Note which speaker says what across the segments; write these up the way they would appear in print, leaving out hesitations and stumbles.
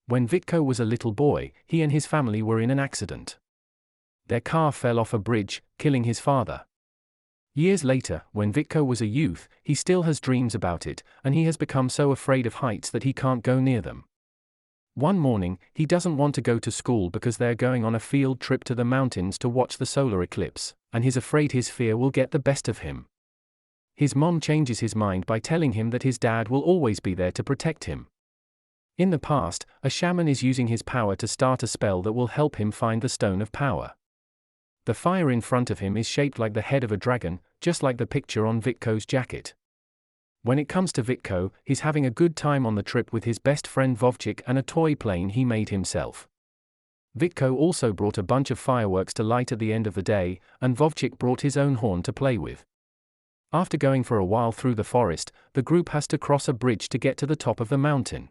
Speaker 1: When Vitko was a little boy, he and his family were in an accident. Their car fell off a bridge, killing his father. Years later, when Vitko was a youth, he still has dreams about it, and he has become so afraid of heights that he can't go near them. One morning, he doesn't want to go to school because they're going on a field trip to the mountains to watch the solar eclipse, and he's afraid his fear will get the best of him. His mom changes his mind by telling him that his dad will always be there to protect him. In the past, a shaman is using his power to start a spell that will help him find the stone of power. The fire in front of him is shaped like the head of a dragon, just like the picture on Vitko's jacket. When it comes to Vitko, he's having a good time on the trip with his best friend Vovchik and a toy plane he made himself. Vitko also brought a bunch of fireworks to light at the end of the day, and Vovchik brought his own horn to play with. After going for a while through the forest, the group has to cross a bridge to get to the top of the mountain.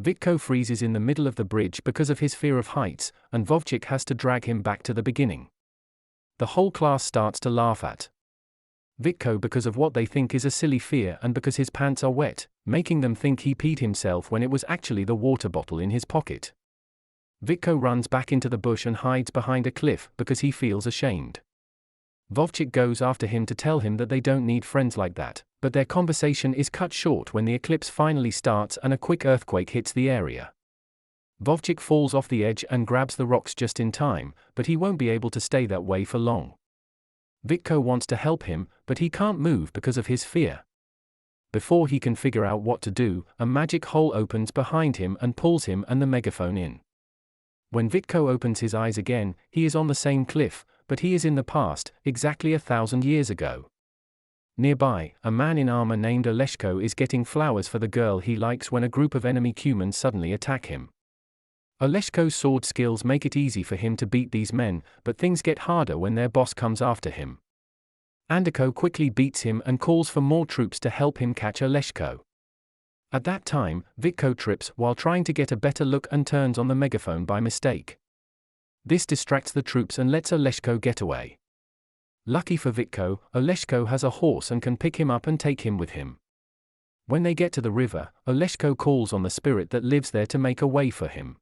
Speaker 1: Vitko freezes in the middle of the bridge because of his fear of heights, and Vovchik has to drag him back to the beginning. The whole class starts to laugh at Vitko because of what they think is a silly fear and because his pants are wet, making them think he peed himself when it was actually the water bottle in his pocket. Vitko runs back into the bush and hides behind a cliff because he feels ashamed. Vovchik goes after him to tell him that they don't need friends like that, but their conversation is cut short when the eclipse finally starts and a quick earthquake hits the area. Vovchik falls off the edge and grabs the rocks just in time, but he won't be able to stay that way for long. Vitko wants to help him, but he can't move because of his fear. Before he can figure out what to do, a magic hole opens behind him and pulls him and the megaphone in. When Vitko opens his eyes again, he is on the same cliff, but he is in the past, exactly 1,000 years ago. Nearby, a man in armor named Oleshko is getting flowers for the girl he likes when a group of enemy humans suddenly attack him. Oleshko's sword skills make it easy for him to beat these men, but things get harder when their boss comes after him. Andiko quickly beats him and calls for more troops to help him catch Oleshko. At that time, Vitko trips while trying to get a better look and turns on the megaphone by mistake. This distracts the troops and lets Oleshko get away. Lucky for Vitko, Oleshko has a horse and can pick him up and take him with him. When they get to the river, Oleshko calls on the spirit that lives there to make a way for him.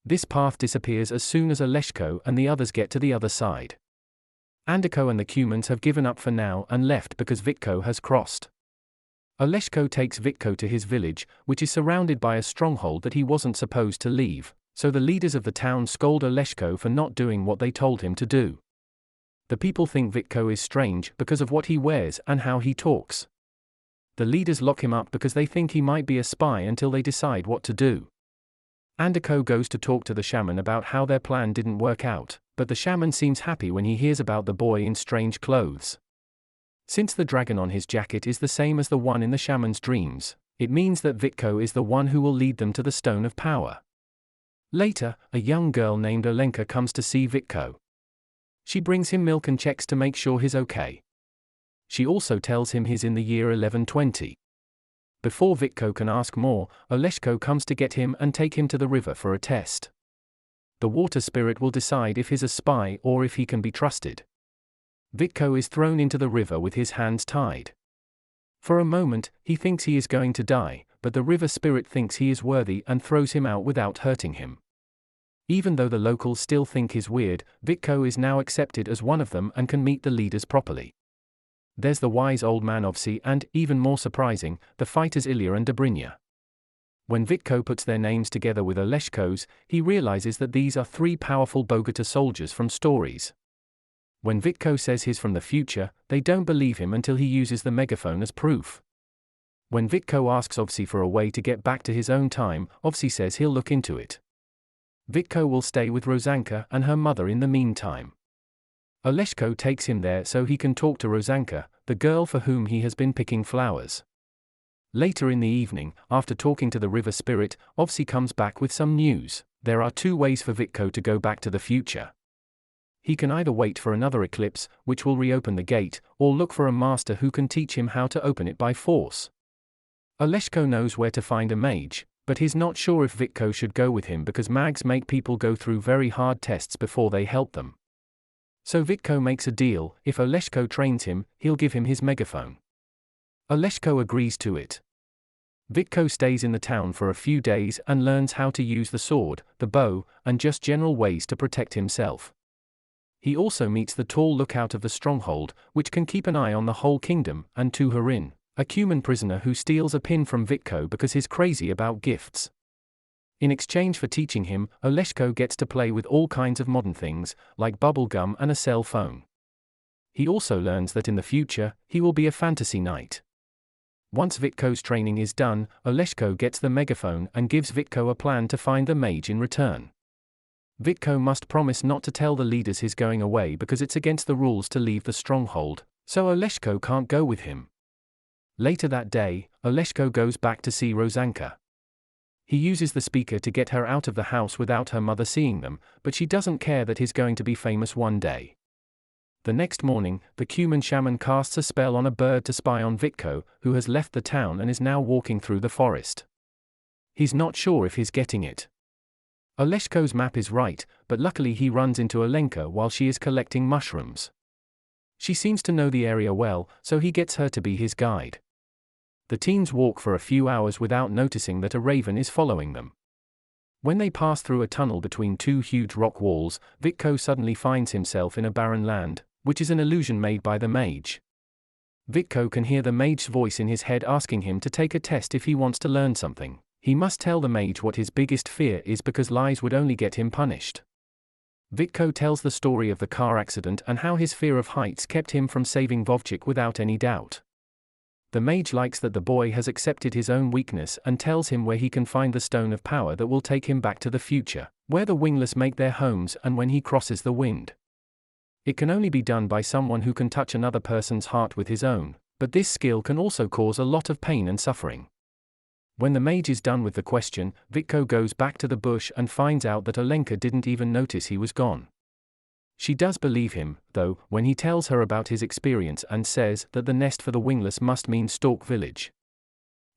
Speaker 1: This path disappears as soon as Oleshko and the others get to the other side. Andiko and the humans have given up for now and left because Vitko has crossed. Oleshko takes Vitko to his village, which is surrounded by a stronghold that he wasn't supposed to leave, so the leaders of the town scold Oleshko for not doing what they told him to do. The people think Vitko is strange because of what he wears and how he talks. The leaders lock him up because they think he might be a spy until they decide what to do. Andiko goes to talk to the shaman about how their plan didn't work out, but the shaman seems happy when he hears about the boy in strange clothes. Since the dragon on his jacket is the same as the one in the shaman's dreams, it means that Vitko is the one who will lead them to the stone of power. Later, a young girl named Olenka comes to see Vitko. She brings him milk and checks to make sure he's okay. She also tells him he's in the year 1120. Before Vitko can ask more, Oleshko comes to get him and take him to the river for a test. The water spirit will decide if he's a spy or if he can be trusted. Vitko is thrown into the river with his hands tied. For a moment, he thinks he is going to die, but the river spirit thinks he is worthy and throws him out without hurting him. Even though the locals still think he's weird, Vitko is now accepted as one of them and can meet the leaders properly. There's the wise old man Ovsi and, even more surprising, the fighters Ilya and Dobrynya. When Vitko puts their names together with Oleshko's, he realizes that these are three powerful bogatyr soldiers from stories. When Vitko says he's from the future, they don't believe him until he uses the megaphone as proof. When Vitko asks Ovsi for a way to get back to his own time, Ovsi says he'll look into it. Vitko will stay with Rosanka and her mother in the meantime. Oleshko takes him there so he can talk to Rosanka, the girl for whom he has been picking flowers. Later in the evening, after talking to the river spirit, Ovsi comes back with some news. There are two ways for Vitko to go back to the future. He can either wait for another eclipse, which will reopen the gate, or look for a master who can teach him how to open it by force. Oleshko knows where to find a mage, but he's not sure if Vitko should go with him because mags make people go through very hard tests before they help them. So Vitko makes a deal: if Oleshko trains him, he'll give him his megaphone. Oleshko agrees to it. Vitko stays in the town for a few days and learns how to use the sword, the bow, and just general ways to protect himself. He also meets the tall lookout of the stronghold, which can keep an eye on the whole kingdom, and Tuharin, a human prisoner who steals a pin from Vitko because he's crazy about gifts. In exchange for teaching him, Oleshko gets to play with all kinds of modern things, like bubble gum and a cell phone. He also learns that in the future, he will be a fantasy knight. Once Vitko's training is done, Oleshko gets the megaphone and gives Vitko a plan to find the mage in return. Vitko must promise not to tell the leaders he's going away because it's against the rules to leave the stronghold, so Oleshko can't go with him. Later that day, Oleshko goes back to see Rosanka. He uses the speaker to get her out of the house without her mother seeing them, but she doesn't care that he's going to be famous one day. The next morning, the Cuman shaman casts a spell on a bird to spy on Vitko, who has left the town and is now walking through the forest. He's not sure if he's getting it. Oleshko's map is right, but luckily he runs into Alenka while she is collecting mushrooms. She seems to know the area well, so he gets her to be his guide. The teens walk for a few hours without noticing that a raven is following them. When they pass through a tunnel between two huge rock walls, Vitko suddenly finds himself in a barren land, which is an illusion made by the mage. Vitko can hear the mage's voice in his head asking him to take a test if he wants to learn something. He must tell the mage what his biggest fear is because lies would only get him punished. Vitko tells the story of the car accident and how his fear of heights kept him from saving Vovchik without any doubt. The mage likes that the boy has accepted his own weakness and tells him where he can find the stone of power that will take him back to the future, where the wingless make their homes and when he crosses the wind. It can only be done by someone who can touch another person's heart with his own, but this skill can also cause a lot of pain and suffering. When the mage is done with the question, Vitko goes back to the bush and finds out that Alenka didn't even notice he was gone. She does believe him, though, when he tells her about his experience and says that the nest for the wingless must mean Stork Village.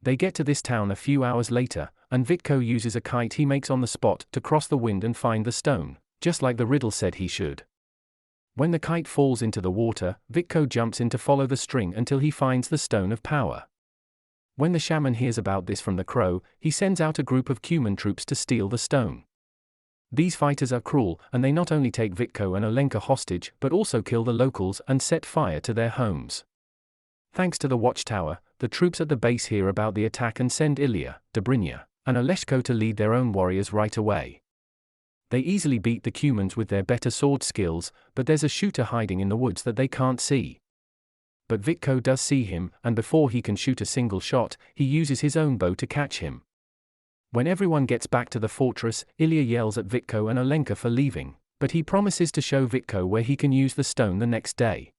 Speaker 1: They get to this town a few hours later, and Vitko uses a kite he makes on the spot to cross the wind and find the stone, just like the riddle said he should. When the kite falls into the water, Vitko jumps in to follow the string until he finds the stone of power. When the shaman hears about this from the crow, he sends out a group of Cuman troops to steal the stone. These fighters are cruel, and they not only take Vitko and Alenka hostage but also kill the locals and set fire to their homes. Thanks to the watchtower, the troops at the base hear about the attack and send Ilya, Dobrynya, and Oleshko to lead their own warriors right away. They easily beat the Cumans with their better sword skills, but there's a shooter hiding in the woods that they can't see. But Vitko does see him, and before he can shoot a single shot, he uses his own bow to catch him. When everyone gets back to the fortress, Ilya yells at Vitko and Alenka for leaving, but he promises to show Vitko where he can use the stone the next day.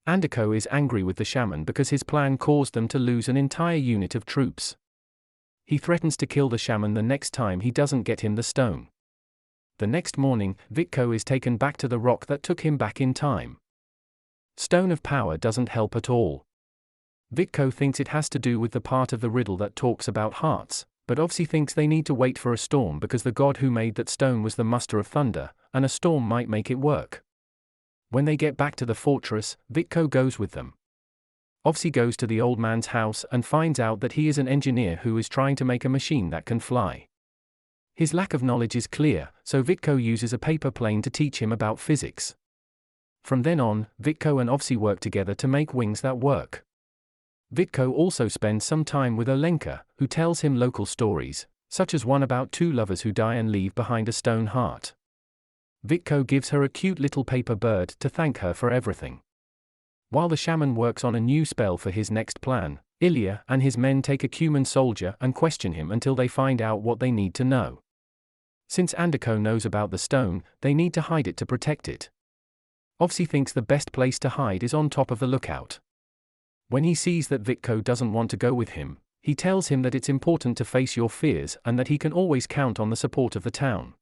Speaker 1: Andiko is angry with the shaman because his plan caused them to lose an entire unit of troops. He threatens to kill the shaman the next time he doesn't get him the stone. The next morning, Vitko is taken back to the rock that took him back in time. Stone of Power doesn't help at all. Vitko thinks it has to do with the part of the riddle that talks about hearts, but Ovsi thinks they need to wait for a storm because the god who made that stone was the muster of thunder, and a storm might make it work. When they get back to the fortress, Vitko goes with them. Ovsi goes to the old man's house and finds out that he is an engineer who is trying to make a machine that can fly. His lack of knowledge is clear, so Vitko uses a paper plane to teach him about physics. From then on, Vitko and Ovsi work together to make wings that work. Vitko also spends some time with Alenka, who tells him local stories, such as one about two lovers who die and leave behind a stone heart. Vitko gives her a cute little paper bird to thank her for everything. While the shaman works on a new spell for his next plan, Ilya and his men take a Cuman soldier and question him until they find out what they need to know. Since Andiko knows about the stone, they need to hide it to protect it. Ovsi thinks the best place to hide is on top of the lookout. When he sees that Vitko doesn't want to go with him, he tells him that it's important to face your fears and that he can always count on the support of the town.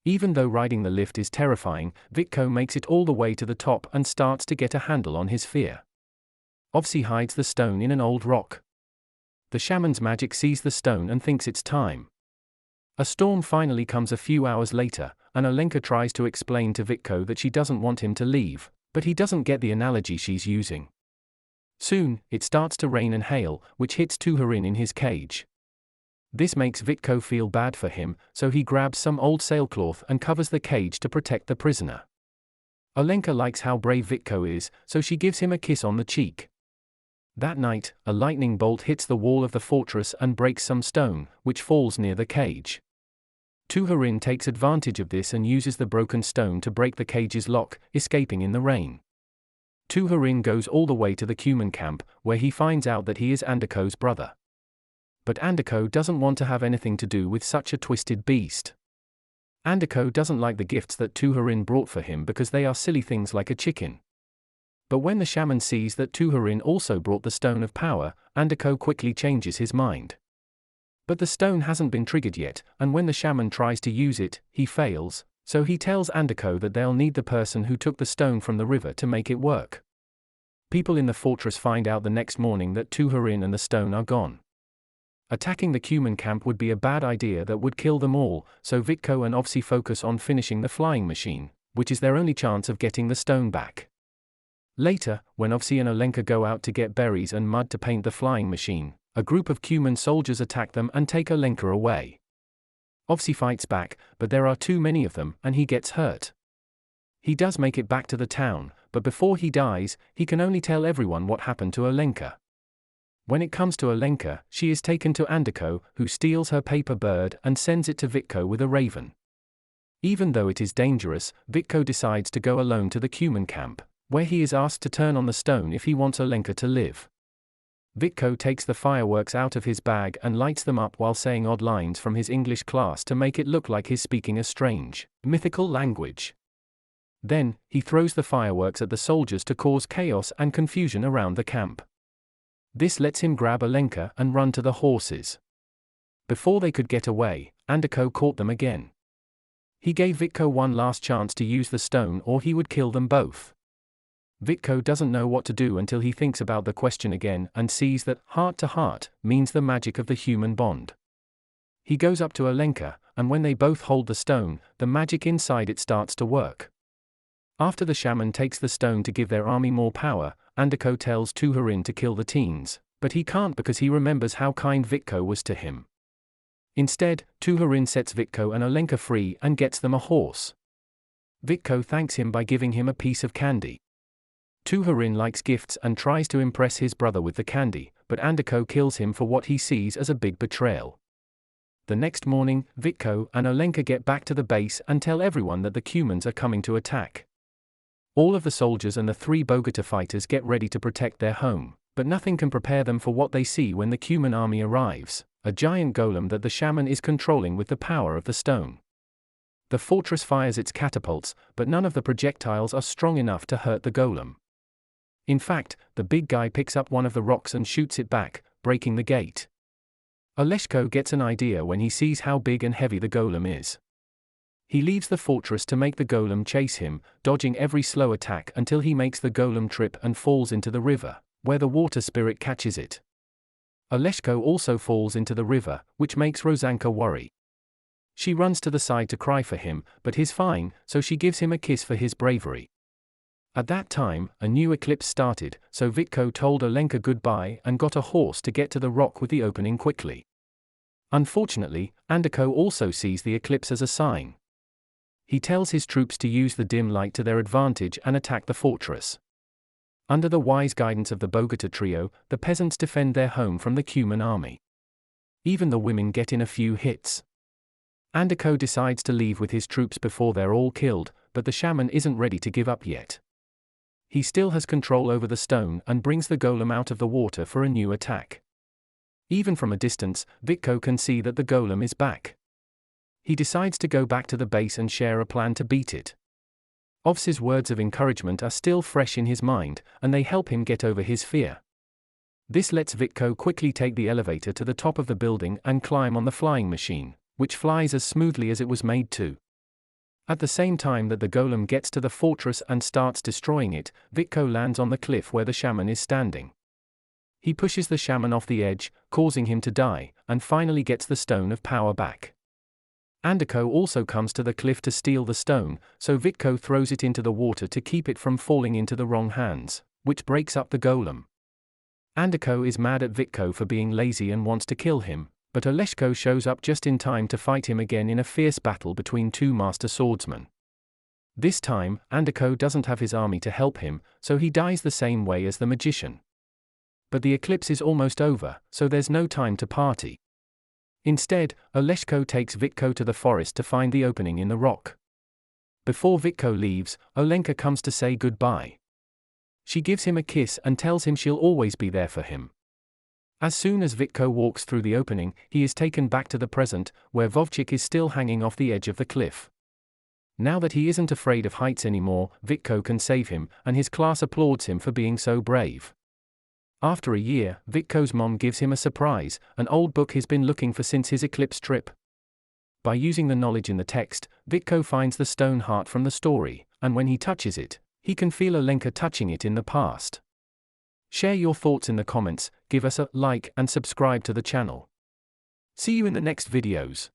Speaker 1: Even though riding the lift is terrifying, Vitko makes it all the way to the top and starts to get a handle on his fear. Ovsi hides the stone in an old rock. The shaman's magic sees the stone and thinks it's time. A storm finally comes a few hours later, and Alenka tries to explain to Vitko that she doesn't want him to leave, but he doesn't get the analogy she's using. Soon, it starts to rain and hail, which hits Tuharin in his cage. This makes Vitko feel bad for him, so he grabs some old sailcloth and covers the cage to protect the prisoner. Olenka likes how brave Vitko is, so she gives him a kiss on the cheek. That night, a lightning bolt hits the wall of the fortress and breaks some stone, which falls near the cage. Tuharin takes advantage of this and uses the broken stone to break the cage's lock, escaping in the rain. Tuharin goes all the way to the Cuman camp, where he finds out that he is Andiko's brother. But Andiko doesn't want to have anything to do with such a twisted beast. Andiko doesn't like the gifts that Tuharin brought for him because they are silly things like a chicken. But when the shaman sees that Tuharin also brought the stone of power, Andiko quickly changes his mind. But the stone hasn't been triggered yet, and when the shaman tries to use it, he fails, so he tells Andiko that they'll need the person who took the stone from the river to make it work. People in the fortress find out the next morning that Tuharin and the stone are gone. Attacking the Cuman camp would be a bad idea that would kill them all, so Vitko and Ovsi focus on finishing the flying machine, which is their only chance of getting the stone back. Later, when Ovsi and Olenka go out to get berries and mud to paint the flying machine, a group of Cuman soldiers attack them and take Olenka away. Ovsi fights back, but there are too many of them and he gets hurt. He does make it back to the town, but before he dies, he can only tell everyone what happened to Olenka. When it comes to Olenka, she is taken to Andiko, who steals her paper bird and sends it to Vitko with a raven. Even though it is dangerous, Vitko decides to go alone to the Cuman camp, where he is asked to turn on the stone if he wants Olenka to live. Vitko takes the fireworks out of his bag and lights them up while saying odd lines from his English class to make it look like he's speaking a strange, mythical language. Then, he throws the fireworks at the soldiers to cause chaos and confusion around the camp. This lets him grab Olenka and run to the horses. Before they could get away, Andiko caught them again. He gave Vitko one last chance to use the stone or he would kill them both. Vitko doesn't know what to do until he thinks about the question again and sees that heart to heart means the magic of the human bond. He goes up to Olenka, and when they both hold the stone, the magic inside it starts to work. After the shaman takes the stone to give their army more power, Andiko tells Tuharin to kill the teens, but he can't because he remembers how kind Vitko was to him. Instead, Tuharin sets Vitko and Olenka free and gets them a horse. Vitko thanks him by giving him a piece of candy. Tuharin likes gifts and tries to impress his brother with the candy, but Andiko kills him for what he sees as a big betrayal. The next morning, Vitko and Olenka get back to the base and tell everyone that the Cumans are coming to attack. All of the soldiers and the 3 bogatyr fighters get ready to protect their home, but nothing can prepare them for what they see when the Cuman army arrives, a giant golem that the shaman is controlling with the power of the stone. The fortress fires its catapults, but none of the projectiles are strong enough to hurt the golem. In fact, the big guy picks up one of the rocks and shoots it back, breaking the gate. Oleshko gets an idea when he sees how big and heavy the golem is. He leaves the fortress to make the golem chase him, dodging every slow attack until he makes the golem trip and falls into the river, where the water spirit catches it. Oleshko also falls into the river, which makes Rosanka worry. She runs to the side to cry for him, but he's fine, so she gives him a kiss for his bravery. At that time, a new eclipse started, so Vitko told Olenka goodbye and got a horse to get to the rock with the opening quickly. Unfortunately, Andiko also sees the eclipse as a sign. He tells his troops to use the dim light to their advantage and attack the fortress. Under the wise guidance of the bogatyr trio, the peasants defend their home from the Cuman army. Even the women get in a few hits. Andiko decides to leave with his troops before they're all killed, but the shaman isn't ready to give up yet. He still has control over the stone and brings the golem out of the water for a new attack. Even from a distance, Vitko can see that the golem is back. He decides to go back to the base and share a plan to beat it. Ovsi's words of encouragement are still fresh in his mind, and they help him get over his fear. This lets Vitko quickly take the elevator to the top of the building and climb on the flying machine, which flies as smoothly as it was made to. At the same time that the golem gets to the fortress and starts destroying it, Vitko lands on the cliff where the shaman is standing. He pushes the shaman off the edge, causing him to die, and finally gets the stone of power back. Andiko also comes to the cliff to steal the stone, so Vitko throws it into the water to keep it from falling into the wrong hands, which breaks up the golem. Andeko is mad at Vitko for being lazy and wants to kill him, but Oleshko shows up just in time to fight him again in a fierce battle between two master swordsmen. This time, Andeko doesn't have his army to help him, so he dies the same way as the magician. But the eclipse is almost over, so there's no time to party. Instead, Oleshko takes Vitko to the forest to find the opening in the rock. Before Vitko leaves, Olenka comes to say goodbye. She gives him a kiss and tells him she'll always be there for him. As soon as Vitko walks through the opening, he is taken back to the present, where Vovchik is still hanging off the edge of the cliff. Now that he isn't afraid of heights anymore, Vitko can save him, and his class applauds him for being so brave. After a year, Vitko's mom gives him a surprise, an old book he's been looking for since his eclipse trip. By using the knowledge in the text, Vitko finds the stone heart from the story, and when he touches it, he can feel Olenka touching it in the past. Share your thoughts in the comments, give us a like and subscribe to the channel. See you in the next videos.